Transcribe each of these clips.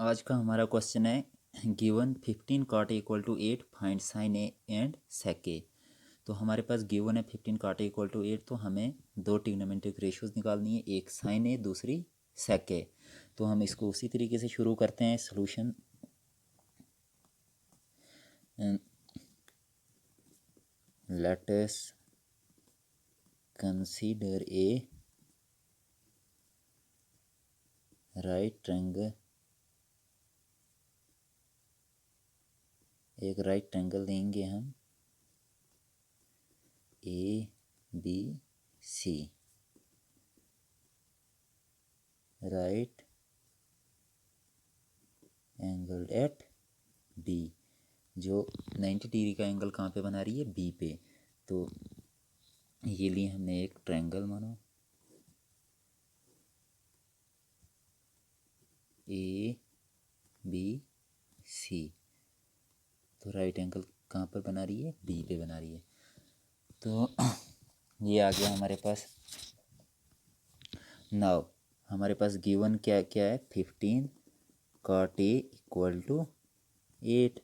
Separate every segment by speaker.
Speaker 1: आज का हमारा क्वेश्चन है given 15 cot equal to 8 find sine A and sec A. तो हमारे पास गिवन है 15 cot इक्वल टू 8, तो हमें दो ट्रिग्नोमेट्रिक रेशियोज निकालनी है, एक साइन ए दूसरी सेक ए। तो हम इसको उसी तरीके से शुरू करते हैं solution. Let us consider a right triangle, एक राइट ट्रायंगल देंगे हम A B C, right angle at B. जो 90 डिग्री का एंगल कहाँ पे बना रही है, बी पे। तो ये लिए हमने एक ट्रायंगल, मानो ए बी सी। तो राइट एंगल कहाँ पर बना रही है, बी पे बना रही है। तो ये आ गया हमारे पास। नाउ हमारे पास गिवन क्या क्या है, 15 cot ए इक्वल टू 8,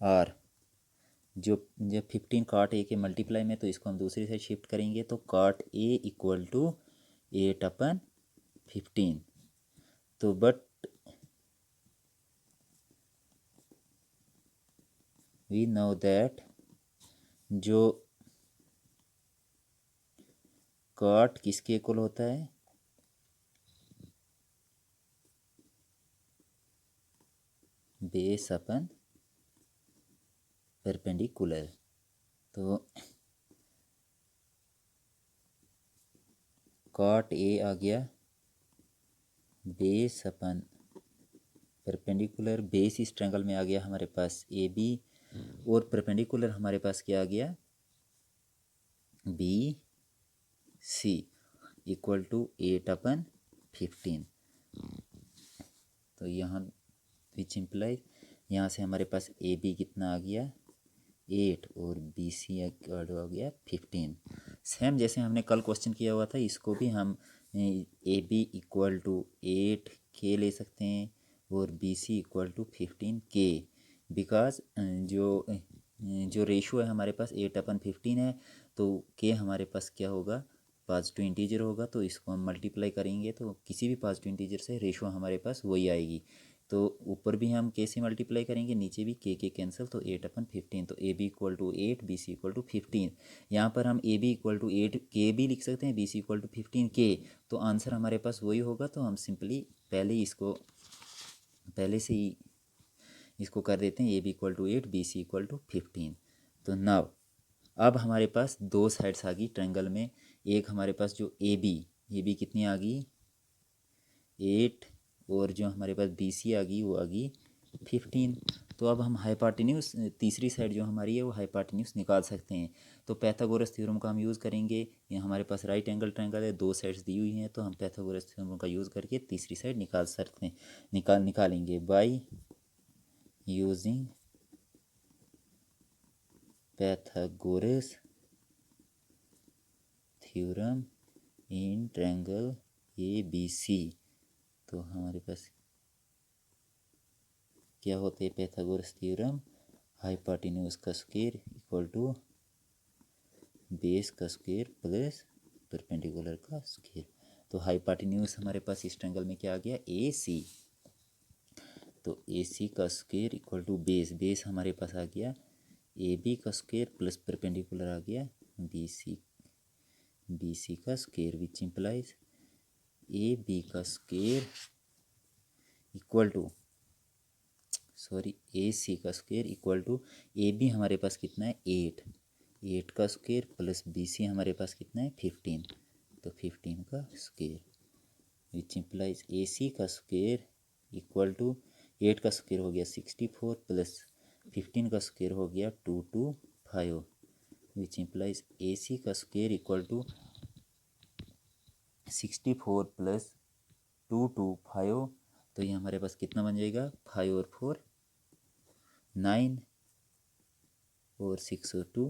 Speaker 1: और जो जब 15 cot ए के मल्टीप्लाई में, तो इसको हम दूसरी साइड शिफ्ट करेंगे, तो cot ए इक्वल टू 8/15। तो बट वी नो दैट जो cot किसके इक्वल होता है, बेस अपन परपेंडिकुलर। तो cot ए आ गया बेस अपन परपेंडिकुलर, बेस इस ट्रायंगल में आ गया हमारे पास ए बी, और परपेंडिकुलर हमारे पास क्या आ गया, बी सी इक्वल टू 8/15। तो यहाँ विच इम्प्लाइज, यहाँ से हमारे पास ए बी कितना आ गया 8, और बी सी आ गया 15। सेम जैसे हमने कल क्वेश्चन किया हुआ था, इसको भी हम ए बी इक्वल टू 8 के ले सकते हैं, और बी सी इक्वल टू 15 के। बिकॉज जो रेशो है हमारे पास 8/15 है, तो के हमारे पास क्या होगा, पॉजिटिव इंटीजर होगा। तो इसको हम मल्टीप्लाई करेंगे, तो किसी भी पॉजिटिव इंटीजर से रेशो हमारे पास वही आएगी। तो ऊपर भी हम के से मल्टीप्लाई करेंगे, नीचे भी के कैंसिल, तो 8/15। तो A B equal to 8, B C equal to 15। यहाँ पर हम ए बी इक्वल टू 8 के भी लिख सकते हैं, बी सी इक्वल टू 15 के। तो आंसर हमारे पास वही होगा। तो हम सिंपली पहले से ही इसको कर देते हैं, A B equal to 8, B C equal to 15। तो नाउ अब हमारे पास दो साइड्स आ गई ट्रायंगल में। एक हमारे पास जो ए बी कितनी आ गई 8, और जो हमारे पास बी सी आ गई वो आ गई 15। तो अब हम हाइपार्टिन्यूस, तीसरी साइड जो हमारी है वो हाइपार्टिन्यूस निकाल सकते हैं। तो पैथागोरस थ्योरम का हम यूज़ करेंगे। ये हमारे पास राइट एंगल ट्रायंगल है, दो साइड्स दी हुई हैं, तो हम पैथागोरस थ्योरम का यूज़ करके तीसरी साइड निकाल सकते हैं, निकालेंगे by using Pythagoras theorem in triangle A B C. तो हमारे पास क्या होते हैं, पैथागोरस थ्योरम, हाइपार्टिन्यूस का स्क्वायर इक्वल टू बेस का स्क्वायर प्लस परपेंडिकुलर का स्क्वायर। तो हाइपार्टिन्यूस हमारे पास इस ट्रायंगल में क्या आ गया, ए सी। तो ए सी का स्क्वायर इक्वल टू बेस हमारे पास आ गया ए बी का स्क्वायर प्लस परपेंडिकुलर आ गया बी सी का square, which implies A B का square equal to A C का square equal to A B हमारे पास कितना है 8 का स्क्वायर प्लस बी सी हमारे पास कितना है 15। तो 15 का square, which implies A C का स्क्वायर इक्वल टू 8 का स्क्वायर हो गया 64 प्लस 15 का स्क्वायर हो गया 225, विच इम्प्लाइज ए सी का स्क्वायर इक्वल टू 64 प्लस 225। तो ये हमारे पास कितना बन जाएगा, 5 और 4 9, और 6 और 2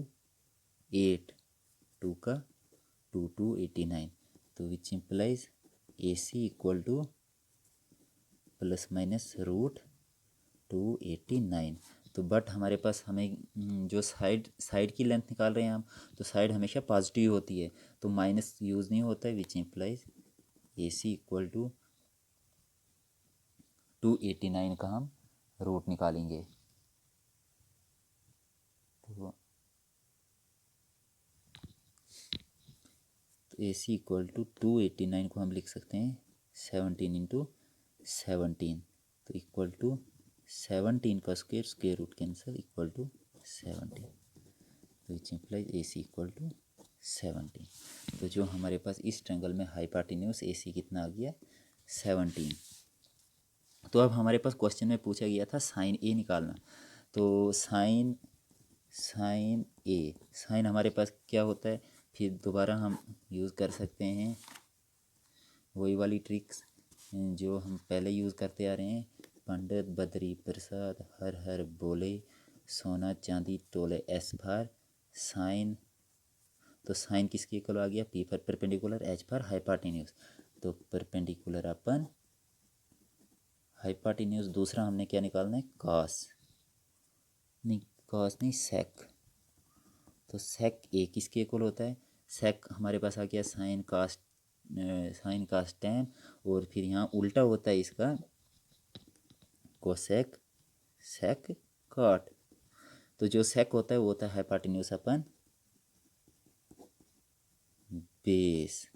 Speaker 1: 8, 2 का 2 2 89। तो which implies A C equal to plus minus root 289। तो बट हमारे पास हमें जो साइड की लेंथ निकाल रहे हैं हम, तो साइड हमेशा पॉजिटिव होती है, तो माइनस यूज़ नहीं होता है, which implies A C equal to 289 का हम रूट निकालेंगे। तो ए सी इक्वल टू 289 को हम लिख सकते हैं 17 इंटू 17, तो इक्वल टू 17 का square root cancel equal to 17, तो which implies A C equal to 17। तो जो हमारे पास इस ट्रायंगल में हाइपोटेन्यूज ए सी कितना आ गया 17। तो अब हमारे पास क्वेश्चन में पूछा गया था साइन ए निकालना, तो साइन ए, साइन हमारे पास क्या होता है, फिर दोबारा हम यूज़ कर सकते हैं वही वाली ट्रिक्स जो हम पहले यूज़ करते आ रहे हैं। पंडित बद्री प्रसाद हर हर बोले, सोना चांदी तोले एस फॉर साइन। तो साइन किसके इक्वल आ गया, P for perpendicular, H for hypotenuse. तो परपेंडिकुलर अपन हाइपोटेन्यूज, दूसरा हमने क्या निकालना है, कॉस नहीं सेक। तो सेक ए किसके इक्वल होता है, सेक हमारे पास आ गया साइन कास्ट टेन, और फिर यहाँ उल्टा होता है इसका कोसेक सेक कॉट। तो जो सेक होता है वो होता है हाइपोटेन्यूज अपन बेस।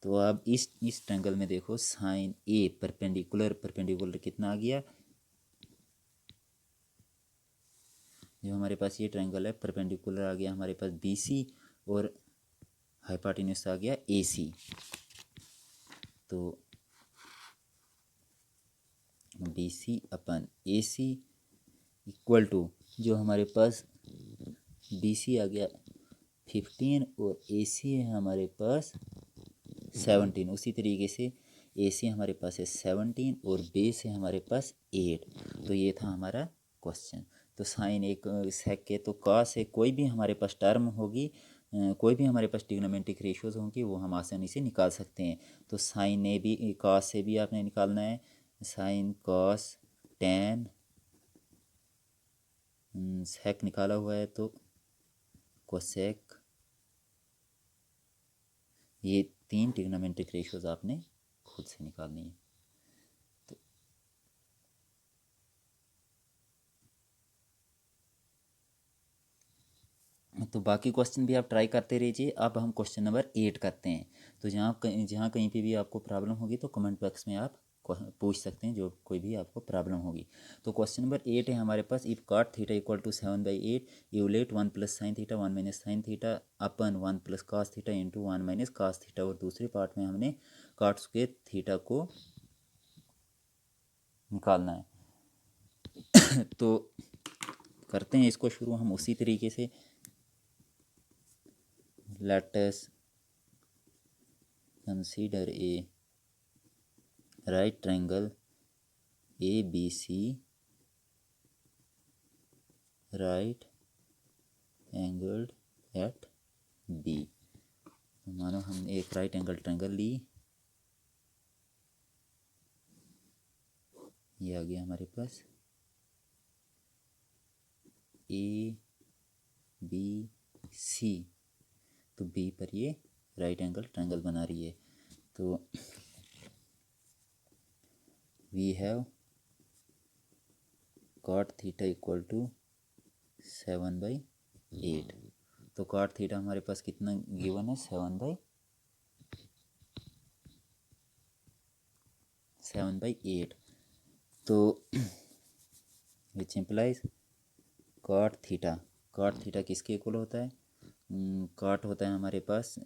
Speaker 1: तो अब इस ट्रायंगल में देखो साइन ए परपेंडिकुलर कितना आ गया, जो हमारे पास ये ट्रायंगल है परपेंडिकुलर आ गया हमारे पास बी सी, और हाइपोटेन्यूज आ गया ए सी। तो बी सी अपन ए सी इक्वल टू, जो हमारे पास बी सी आ गया 15 और ए सी है हमारे पास 17। उसी तरीके से ए सी हमारे पास है 17 और बेस है हमारे पास 8। तो ये था हमारा क्वेश्चन। तो साइन एक सेक के, तो कॉस है, कोई भी हमारे पास टर्म होगी, कोई भी हमारे पास ट्रिग्नोमेट्रिक रेशियोज होंगी वो हम आसानी से निकाल सकते हैं। तो साइन ए भी कॉस से भी आपने निकालना है, साइन कॉस टेन सेक निकाला हुआ है, तो कोसेक, ये 3 ट्रिग्नोमेट्रिक रेशियोज आपने खुद से निकालनी है। तो बाकी क्वेश्चन भी आप ट्राई करते रहिए। अब हम क्वेश्चन नंबर 8 करते हैं। तो जहाँ कहीं पे भी आपको प्रॉब्लम होगी तो कमेंट बॉक्स में आप पूछ सकते हैं, जो कोई भी आपको प्रॉब्लम होगी। तो क्वेश्चन नंबर 8 है हमारे पास, if cot theta equal to 7/8 evaluate 1 plus sine theta 1 minus sine theta upon 1 plus cos theta into 1 minus cos theta. और दूसरे पार्ट में हमने कॉट स्क्वायर थीटा को निकालना है। तो करते हैं इसको शुरू हम उसी तरीके से। Let us consider a right triangle ABC, right angled at B। मानो हमने एक राइट एंगल ट्रायंगल ली, ये आ गया हमारे पास ए बी सी, तो बी पर ये राइट एंगल ट्रायंगल बना रही है। तो we have cot theta equal to 7/8। तो कॉट थीटा हमारे पास कितना गिवन है, 7/8। तो विच इम्प्लाइज कॉट थीटा किसके इक्वल होता है, कॉट होता है हमारे पास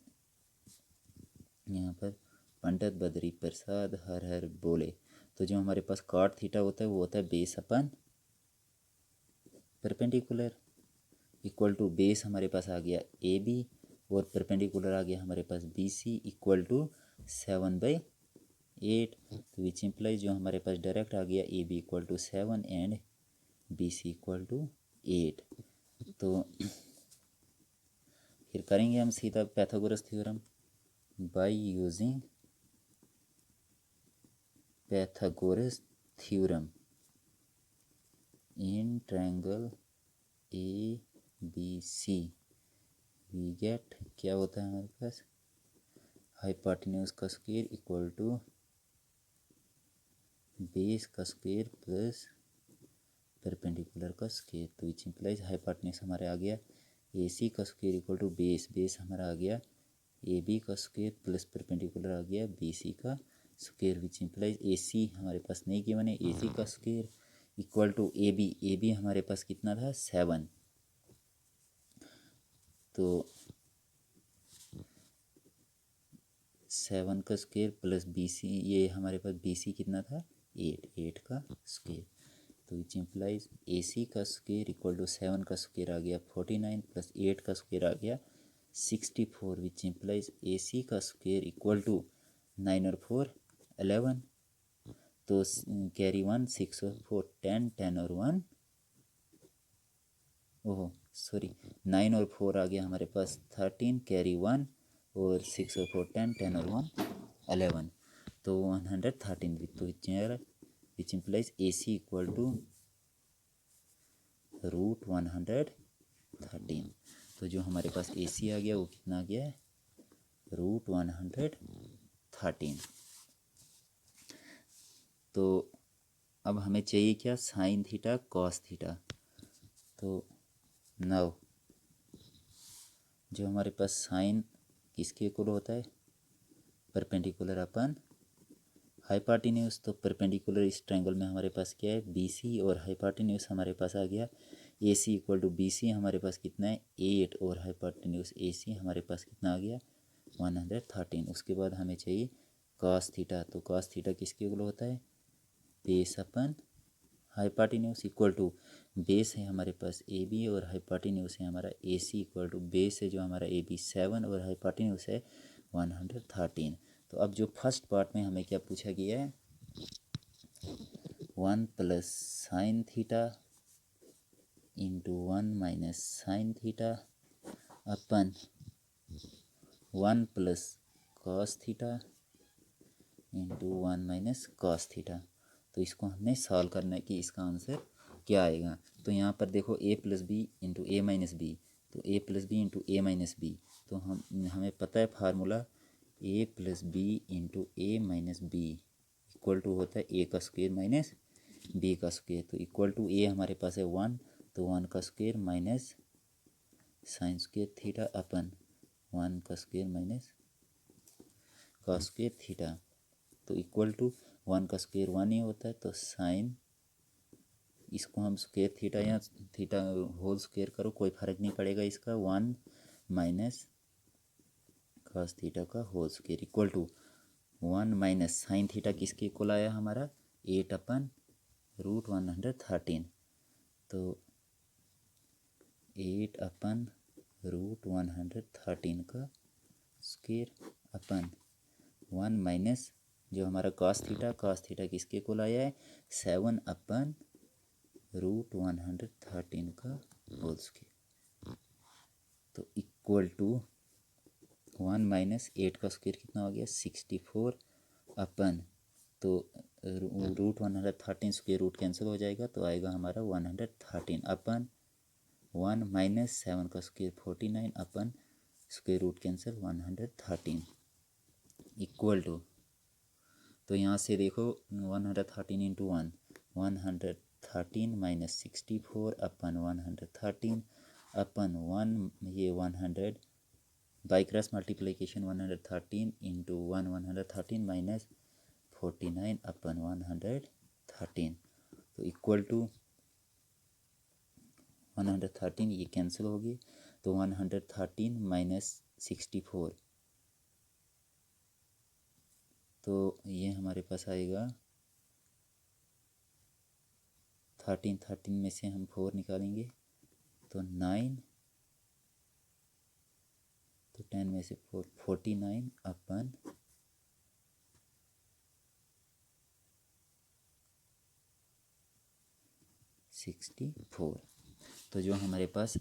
Speaker 1: यहाँ पर पंडित बद्री प्रसाद हर हर बोले। तो जो हमारे पास कॉट थीटा होता है वो होता है base upon perpendicular equal to, base हमारे पास आ गया ए बी और परपेंडिकुलर आ गया हमारे पास बी सी इक्वल टू 7/8। तो विच इम्प्लाइज जो हमारे पास डायरेक्ट आ गया A B equal to 7 and B C equal to 8। तो फिर करेंगे हम सीधा Pythagoras theorem by using Pythagoras theorem in triangle A B C we get, क्या होता है हमारे पास, हाइपोटेन्यूज का स्क्वायर इक्वल टू बेस का स्क्वायर प्लस परपेंडिकुलर का स्क्वायर। तो विच इम्प्लाइज हाइपोटेन्यूज हमारे आ गया ए सी का स्क्वायर इक्वल टू बेस हमारा आ गया ए बी का स्क्वायर प्लस परपेंडिकुलर आ गया बी सी का स्क्वायर, विच इम्प्लाइज ए सी हमारे पास नहीं गिवन है, ए सी का square equal to A B हमारे पास कितना था 7, तो 7 का स्क्वायर प्लस बी सी, ये हमारे पास बी सी कितना था 8 का स्क्वायर, तो विच इम्प्लाइज ए सी का स्क्वायर इक्वल टू 7 का स्क्वायर आ गया 49 प्लस 8 का स्क्वायर आ गया 64, विच इम्प्लाइज ए सी का स्क्वायर इक्वल टू 9 और 4 11, तो कैरी 1 6 और 4 10 10 और 1 ओहो सॉरी 9 और 4 आ गया हमारे पास 13, कैरी 1 और 6 और 4 10 10 और 1 11, तो 113, तो which implies A C equal to root 113, तो जो हमारे पास ए सी आ गया वो कितना आ गया है रूट 113। तो अब हमें चाहिए क्या, साइन थीटा कॉस थीटा, तो नाउ जो हमारे पास साइन किसके इक्वल होता है, परपेंडिकुलर अपन हाइपोटेन्यूज, तो परपेंडिकुलर इस ट्रायंगल में हमारे पास क्या है बी सी, और हाइपोटेन्यूज हमारे पास आ गया A C equal to B C हमारे पास कितना है 8, और हाइपोटेन्यूज ए सी हमारे पास कितना आ गया 113। उसके बाद हमें चाहिए कॉस थीटा, तो कॉस थीटा किसके इक्वल होता है बेस अपन हाइपोटेन्यूज इक्वल टू बेस है हमारे पास ए बी और हाइपोटेन्यूज है हमारा A C equal to base है जो हमारा ए बी 7 और हाइपोटेन्यूज है 113। तो अब जो फर्स्ट पार्ट में हमें क्या पूछा गया है 1 plus sine theta into 1 minus sine theta upon 1 plus cos theta into 1 minus cos theta. तो इसको हमने सॉल्व करना है कि इसका आंसर क्या आएगा। तो यहाँ पर देखो a plus B into A minus B, तो a plus B into A minus B, तो हमें पता है formula a plus B into A minus B equal to होता है a का स्क्वायर माइनस b का स्क्वायर, तो इक्वल टू a हमारे पास है 1, तो 1 का square minus sine square theta upon 1 का square minus cos square theta, तो इक्वल टू 1 का स्क्वायर 1 ही होता है, तो साइन इसको हम स्क्वायर थीटा या थीटा होल स्क्वायर करो कोई फर्क नहीं पड़ेगा इसका 1 माइनस कॉस थीटा का whole square equal to 1 minus sine theta किसके इक्वल आया हमारा 8 अपन रूट 113, तो 8 अपन रूट 113 का स्क्वायर अपन 1 माइनस जो हमारा कॉस थीटा किसके इक्वल आया है 7 अपन रूट 113 का होल स्क्वायर, तो इक्वल टू 1 माइनस 8 का स्क्वायर कितना हो गया 64 अपन, तो रूट 113 स्क्वायर रूट कैंसिल हो जाएगा तो आएगा हमारा 113 अपन 1 माइनस 7 का स्क्वायर 49 अपन square root cancel 113 equal to, तो यहाँ से देखो 113 इंटू 1 113 माइनस 64 अपन 113 अपन 1 ये 100 by cross multiplication 113 into 113 minus 49 अपन 113, तो इक्वल टू 113 ये कैंसिल होगी, तो 113 माइनस 64, तो ये हमारे पास आएगा 13 में से हम 4 निकालेंगे तो 9, तो 10 में से 4 49 अपन 64, तो जो हमारे पास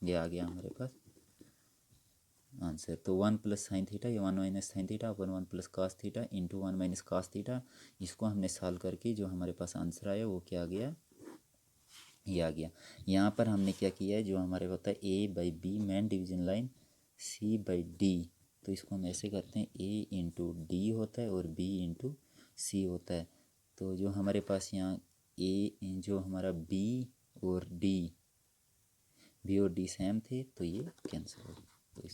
Speaker 1: ये आ गया हमारे पास आंसर। तो 1 + sin θ या 1 - sin θ upon 1 + cos θ into 1 - cos θ, इसको हमने सॉल्व करके जो हमारे पास आंसर आया वो क्या आ गया, ये आ गया। यहाँ पर हमने क्या किया है, जो हमारे होता है A/B main division line C/D, तो इसको हम ऐसे करते हैं A × D होता है और B × C होता है। तो जो हमारे पास यहाँ जो हमारा B और D सेम थे तो ये कैंसिल हो गया।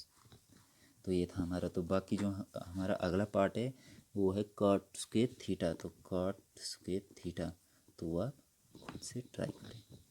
Speaker 1: तो ये था हमारा। तो बाकी जो हमारा अगला पार्ट है वो है cot² θ। तो cot² θ, तो आप खुद से ट्राई करें।